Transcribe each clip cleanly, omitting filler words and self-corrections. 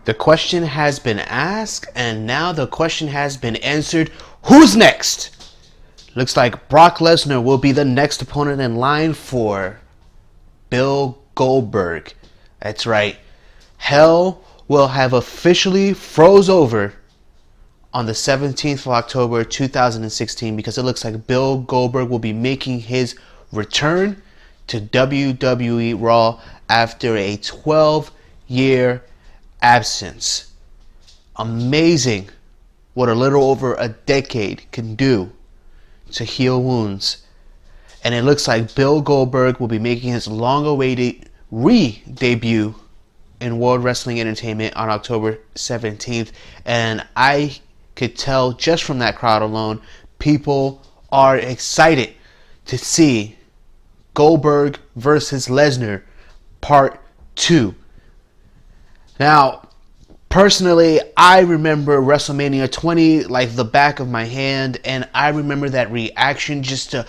The question has been asked, and now the question has been answered. Who's next? Looks like Brock Lesnar will be the next opponent in line for Bill Goldberg. That's right. Hell will have officially froze over on the 17th of October 2016 because it looks like Bill Goldberg will be making his return to WWE Raw after a 12-year absence. Amazing what a little over a decade can do to heal wounds. And it looks like Bill Goldberg will be making his long-awaited re-debut in World Wrestling Entertainment on October 17th. And I could tell just from that crowd alone, people are excited to see Goldberg versus Lesnar Part 2. Now, personally, I remember WrestleMania 20 like the back of my hand, and I remember that reaction, just the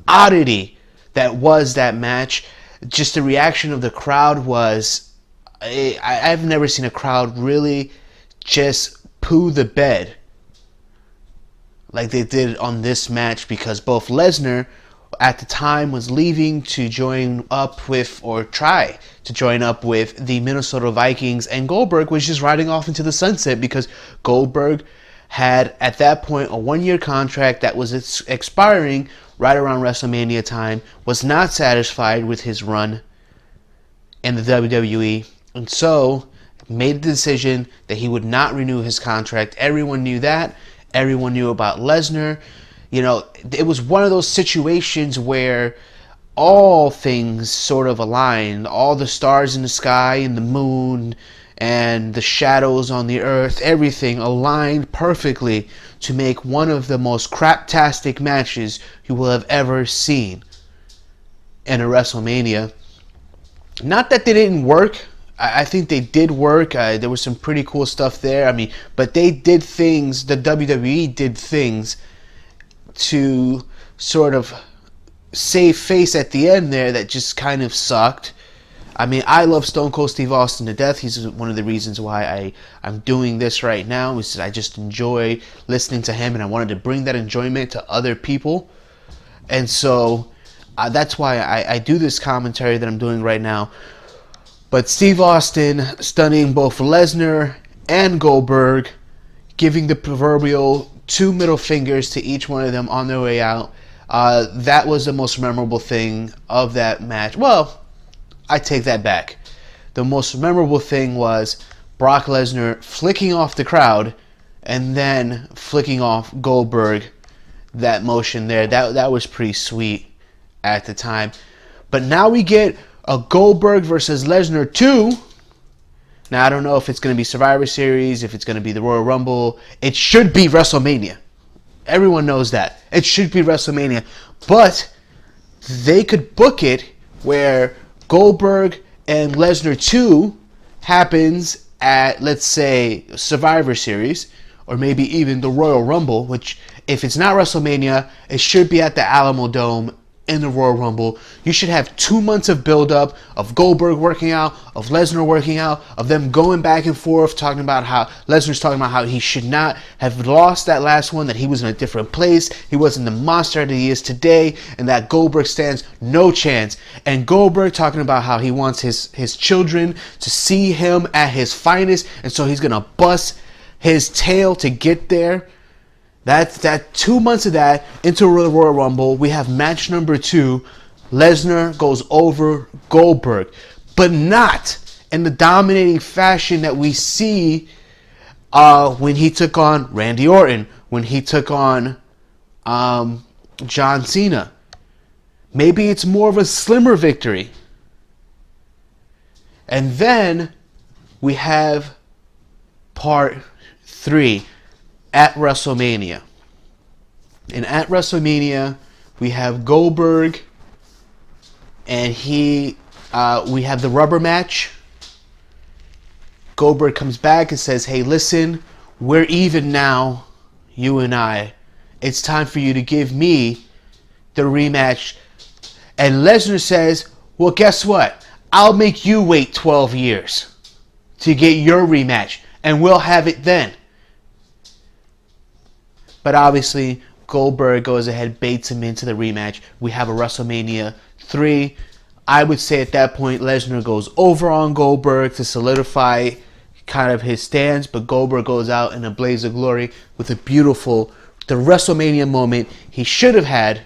oddity that was that match. Just the reaction of the crowd was, I've never seen a crowd really just poo the bed like they did on this match, because both Lesnar at the time was leaving to join up with, or try to join up with, the Minnesota Vikings, and Goldberg was just riding off into the sunset because Goldberg had at that point a 1-year contract that was expiring right around WrestleMania time, was not satisfied with his run in the WWE, and so made the decision that he would not renew his contract. Everyone knew that. Everyone knew about Lesnar. You know, it was one of those situations where all things sort of aligned. All the stars in the sky and the moon and the shadows on the earth, everything aligned perfectly to make one of the most craptastic matches you will have ever seen in a WrestleMania. Not that they didn't work. I think they did work. There was some pretty cool stuff there. I mean, but they did things, the WWE did things to sort of save face at the end there that just kind of sucked. I mean, I love Stone Cold Steve Austin to death. He's one of the reasons why I'm doing this right now. Is I just enjoy listening to him, and I wanted to bring that enjoyment to other people. And so that's why I do this commentary that I'm doing right now. But Steve Austin stunning both Lesnar and Goldberg, giving the proverbial 2 middle fingers to each one of them on their way out. That was the most memorable thing of that match. Well, I take that back. The most memorable thing was Brock Lesnar flicking off the crowd and then flicking off Goldberg. That motion there, that was pretty sweet at the time. But now we get a Goldberg versus Lesnar 2. Now, I don't know if it's going to be Survivor Series, if it's going to be the Royal Rumble. It should be WrestleMania. Everyone knows that. It should be WrestleMania. But they could book it where Goldberg and Lesnar 2 happens at, let's say, Survivor Series, or maybe even the Royal Rumble, which, if it's not WrestleMania, it should be at the Alamo Dome in the Royal Rumble. You should have 2 months of build-up of Goldberg working out, of Lesnar working out, of them going back and forth, talking about how Lesnar's talking about how he should not have lost that last one, that he was in a different place, he wasn't the monster that he is today, and that Goldberg stands no chance. And Goldberg talking about how he wants his children to see him at his finest, and so he's gonna bust his tail to get there. That 2 months of that into the Royal Rumble, we have match number 2. Lesnar goes over Goldberg, but not in the dominating fashion that we see when he took on Randy Orton, when he took on John Cena. Maybe it's more of a slimmer victory. And then we have part 3. At WrestleMania. And at WrestleMania, we have Goldberg, and we have the rubber match. Goldberg comes back and says, hey, listen, we're even now, you and I. It's time for you to give me the rematch. And Lesnar says, well, guess what? I'll make you wait 12 years to get your rematch, and we'll have it then. But obviously, Goldberg goes ahead, baits him into the rematch. We have a WrestleMania 3. I would say at that point, Lesnar goes over on Goldberg to solidify kind of his stance, but Goldberg goes out in a blaze of glory with the WrestleMania moment he should have had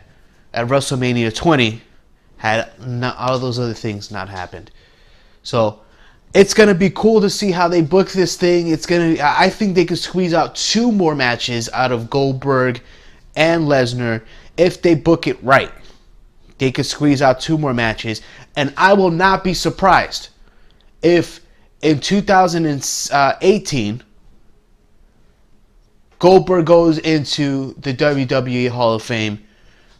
at WrestleMania 20 had not, all those other things not happened. So it's going to be cool to see how they book this thing. I think they could squeeze out 2 more matches out of Goldberg and Lesnar if they book it right. They could squeeze out 2 more matches, and I will not be surprised if in 2018 Goldberg goes into the WWE Hall of Fame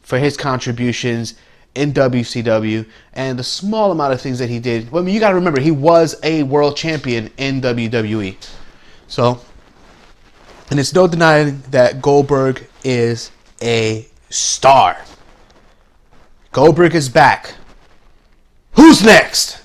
for his contributions in WCW and the small amount of things that he did. Well, I mean, you got to remember, he was a world champion in WWE. So, and it's no denying that Goldberg is a star. Goldberg is back. Who's next?